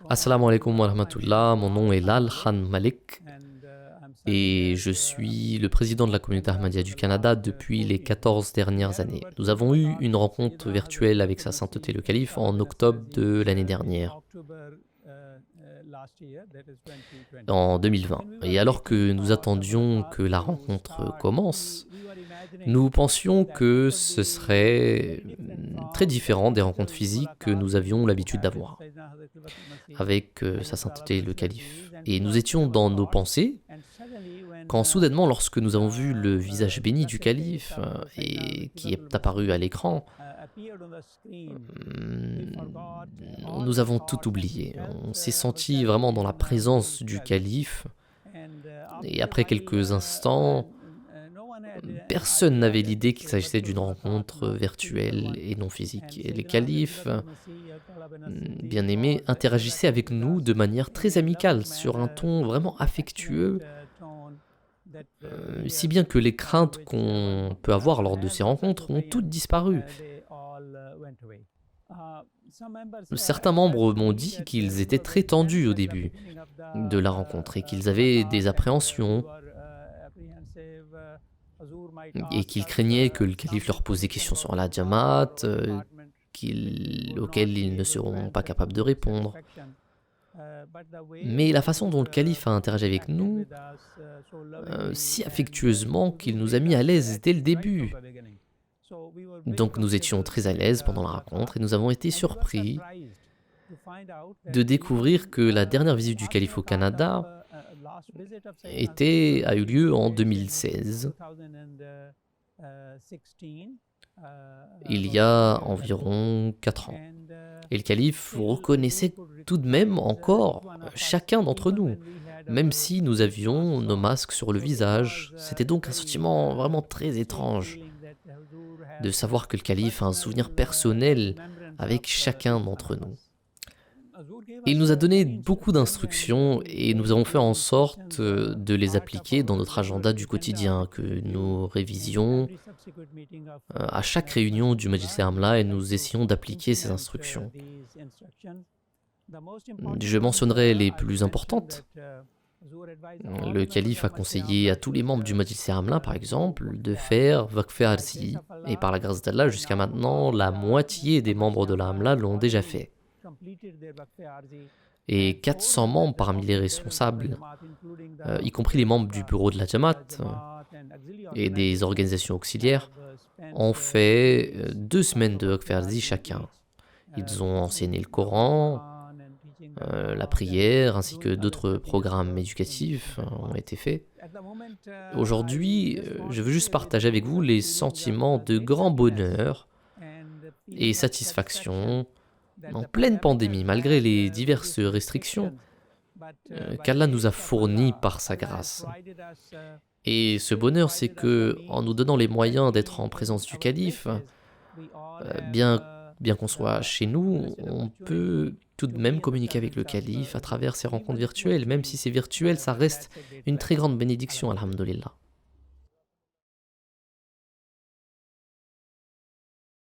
Assalamu alaikum wa rahmatullah, mon nom est Lal Khan Malik et je suis le président de la communauté Ahmadiyya du Canada depuis les 14 dernières années. Nous avons eu une rencontre virtuelle avec Sa Sainteté le Calife en octobre de l'année dernière, en 2020. Et alors que nous attendions que la rencontre commence, nous pensions que ce serait très différent des rencontres physiques que nous avions l'habitude d'avoir avec Sa Sainteté le Calife. Et nous étions dans nos pensées quand soudainement, lorsque nous avons vu le visage béni du calife et qui est apparu à l'écran, nous avons tout oublié. On s'est senti vraiment dans la présence du calife et après quelques instants, personne n'avait l'idée qu'il s'agissait d'une rencontre virtuelle et non physique. Et le calife, bien aimé, interagissait avec nous de manière très amicale, sur un ton vraiment affectueux, si bien que les craintes qu'on peut avoir lors de ces rencontres ont toutes disparu. Certains membres m'ont dit qu'ils étaient très tendus au début de la rencontre et qu'ils avaient des appréhensions et qu'ils craignaient que le calife leur pose des questions sur la Jamaat auxquelles ils ne seront pas capables de répondre. Mais la façon dont le calife a interagi avec nous, si affectueusement qu'il nous a mis à l'aise dès le début. Donc nous étions très à l'aise pendant la rencontre et nous avons été surpris de découvrir que la dernière visite du calife au Canada a eu lieu en 2016. Il y a environ 4 ans. Et le calife reconnaissait tout de même encore chacun d'entre nous, même si nous avions nos masques sur le visage. C'était donc un sentiment vraiment très étrange de savoir que le calife a un souvenir personnel avec chacun d'entre nous. Il nous a donné beaucoup d'instructions et nous avons fait en sorte de les appliquer dans notre agenda du quotidien, que nous révisions à chaque réunion du Majlis Amla et nous essayons d'appliquer ces instructions. Je mentionnerai les plus importantes. Le calife a conseillé à tous les membres du Majlis Amla, par exemple, de faire Waqf Arzi. Et par la grâce d'Allah, jusqu'à maintenant, la moitié des membres de la Amla l'ont déjà fait. Et 400 membres parmi les responsables, y compris les membres du bureau de la Jamaat et des organisations auxiliaires, ont fait 2 semaines de Waqf Arzi chacun. Ils ont enseigné le Coran, la prière, ainsi que d'autres programmes éducatifs ont été faits. Aujourd'hui, je veux juste partager avec vous les sentiments de grand bonheur et satisfaction en pleine pandémie, malgré les diverses restrictions qu'Allah nous a fournies par sa grâce. Et ce bonheur, c'est que, en nous donnant les moyens d'être en présence du calife, bien qu'on soit chez nous, on peut tout de même communiquer avec le calife à travers ces rencontres virtuelles. Même si c'est virtuel, ça reste une très grande bénédiction, alhamdoulilah.